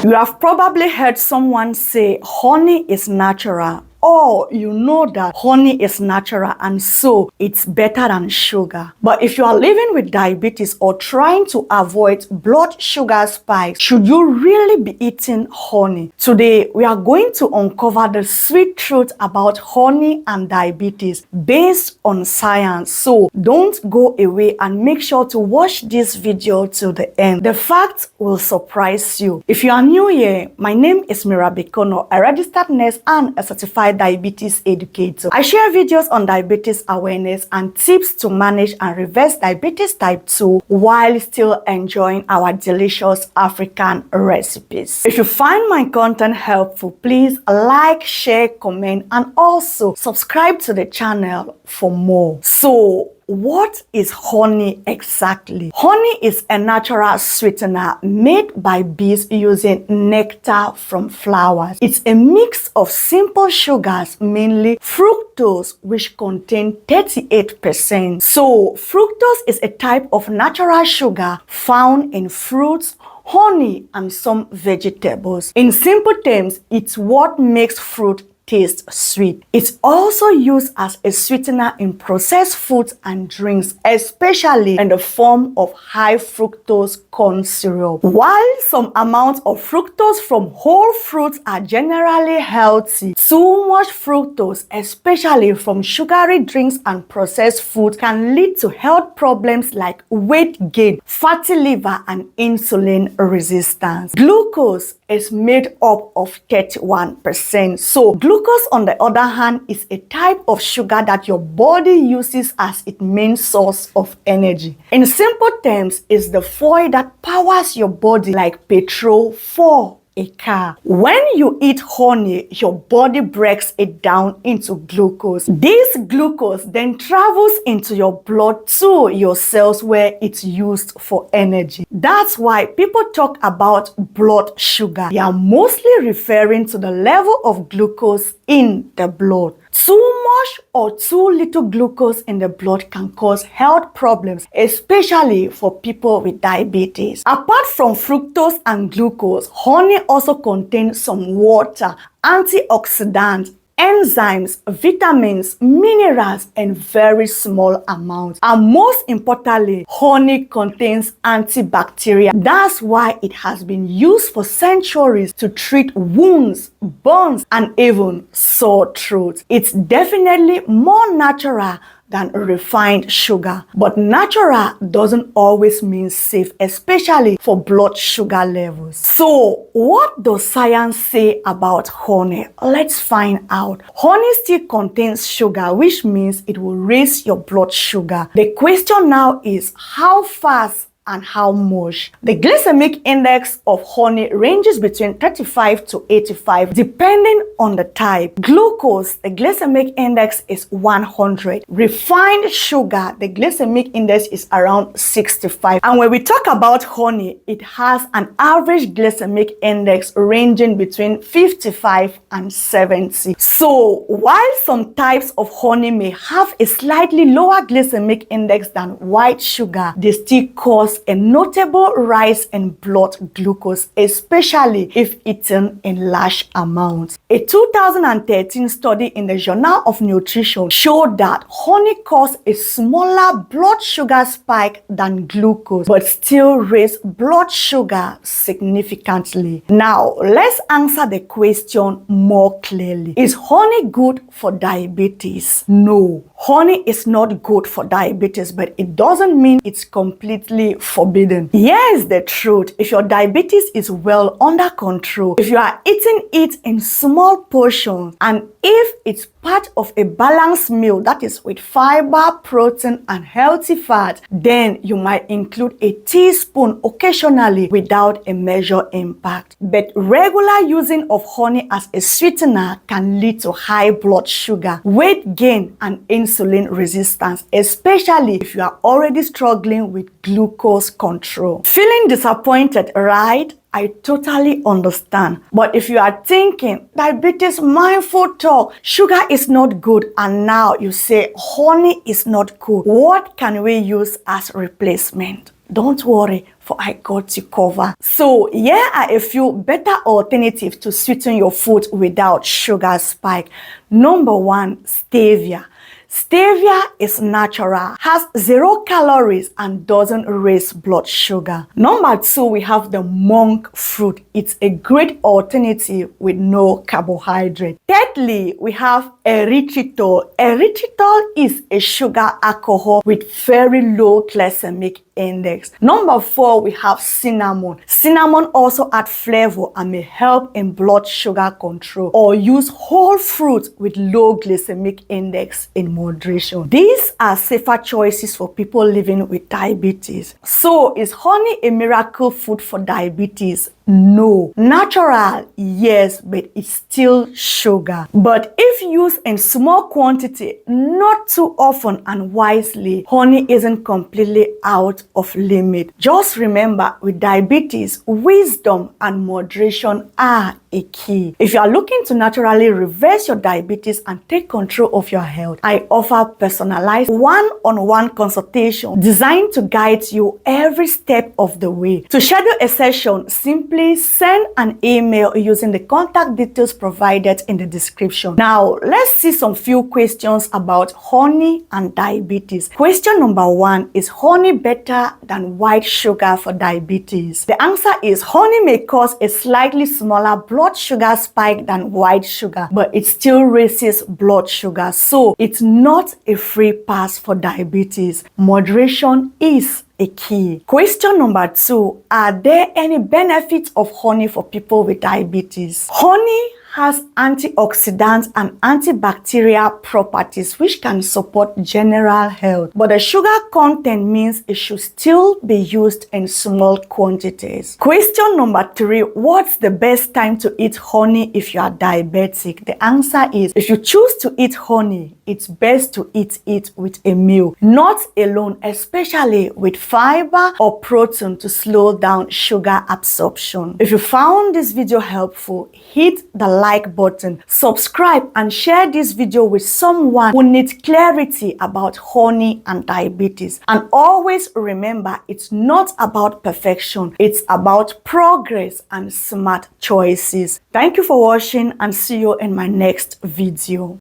You have probably heard someone say honey is natural, or you know that honey is natural and so it's better than sugar. But if you are living with diabetes or trying to avoid blood sugar spikes, should you really be eating honey? Today, we are going to uncover the sweet truth about honey and diabetes based on science. So don't go away and make sure to watch this video till the end. The facts will surprise you. If you are new here, my name is Mirabekono, a registered nurse and a certified diabetes educator. I share videos on diabetes awareness and tips to manage and reverse diabetes type 2 while still enjoying our delicious African recipes. If you find my content helpful, please like, share, comment, and also subscribe to the channel for more. So, what is honey exactly? Honey is a natural sweetener made by bees using nectar from flowers. It's a mix of simple sugars, mainly fructose, which contain 38%. So, fructose is a type of natural sugar found in fruits, honey, and some vegetables. In simple terms, it's what makes fruit taste sweet. It's also used as a sweetener in processed foods and drinks, especially in the form of high fructose corn syrup. While some amounts of fructose from whole fruits are generally healthy, too much fructose, especially from sugary drinks and processed foods, can lead to health problems like weight gain, fatty liver, and insulin resistance. Glucose is made up of 31%. So glucose, on the other hand, is a type of sugar that your body uses as its main source of energy. In simple terms, it's the fuel that powers your body like petrol for a car. When you eat honey, your body breaks it down into glucose. This glucose then travels into your blood to your cells where it's used for energy. That's why people talk about blood sugar. They are mostly referring to the level of glucose in the blood. Too much or too little glucose in the blood can cause health problems, especially for people with diabetes. Apart from fructose and glucose, honey also contains some water, antioxidants, enzymes, vitamins, minerals, and very small amounts. And most importantly, honey contains antibacterial. That's why it has been used for centuries to treat wounds, burns, and even sore throats. It's definitely more natural than refined sugar. But natural doesn't always mean safe, especially for blood sugar levels. So, what does science say about honey? Let's find out. Honey still contains sugar, which means it will raise your blood sugar. The question now is, how fast and how much? The glycemic index of honey ranges between 35 to 85 depending on the type. Glucose, the glycemic index is 100. Refined sugar, the glycemic index is around 65. And when we talk about honey, it has an average glycemic index ranging between 55 and 70. So while some types of honey may have a slightly lower glycemic index than white sugar, they still cause a notable rise in blood glucose, especially if eaten in large amounts. A 2013 study in the Journal of Nutrition showed that honey caused a smaller blood sugar spike than glucose, but still raised blood sugar significantly. Now, let's answer the question more clearly. Is honey good for diabetes? No, honey is not good for diabetes, but it doesn't mean it's completely forbidden. Here's the truth. If your diabetes is well under control, if you are eating it in small portions, and if it's part of a balanced meal that is with fiber, protein, and healthy fat, then you might include a teaspoon occasionally without a major impact. But regular using of honey as a sweetener can lead to high blood sugar, weight gain, and insulin resistance, especially if you are already struggling with glucose control. Feeling disappointed, right? I totally understand. But if you are thinking, diabetes mindful talk, sugar is not good, and now you say honey is not good, what can we use as replacement? don't worry, for I got you covered. So here are a few better alternatives to sweeten your food without sugar spike. Number 1, stevia. Stevia is natural, has 0 calories and doesn't raise blood sugar. Number 2, we have the monk fruit. It's a great alternative with no carbohydrate. Thirdly, we have erythritol. Erythritol is a sugar alcohol with very low glycemic index. Number 4, we have cinnamon. Cinnamon also adds flavor and may help in blood sugar control. Or use whole fruit with low glycemic index in moderation. These are safer choices for people living with diabetes. So, is honey a miracle food for diabetes? No. Natural, yes, but it's still sugar. But if used in small quantity, not too often and wisely, honey isn't completely out of limit. Just remember, with diabetes, wisdom and moderation are a key. If you are looking to naturally reverse your diabetes and take control of your health, I offer personalized one-on-one consultation designed to guide you every step of the way. To schedule a session, simply send an email using the contact details provided in the description. Now, let's see some few questions about honey and diabetes. Question number 1, is honey better than white sugar for diabetes? The answer is honey may cause a slightly smaller blood sugar spike than white sugar, but it still raises blood sugar, so it's not a free pass for diabetes. Moderation is a key. Question number 2, are there any benefits of honey for people with diabetes? Honey has antioxidants and antibacterial properties which can support general health, but the sugar content means it should still be used in small quantities. Question number 3, what's the best time to eat honey if you are diabetic? The answer is, if you choose to eat honey, it's best to eat it with a meal, not alone, especially with fiber or protein to slow down sugar absorption. If you found this video helpful, hit the like button, subscribe, and share this video with someone who needs clarity about honey and diabetes. And always remember, it's not about perfection, it's about progress and smart choices. Thank you for watching, and see you in my next video.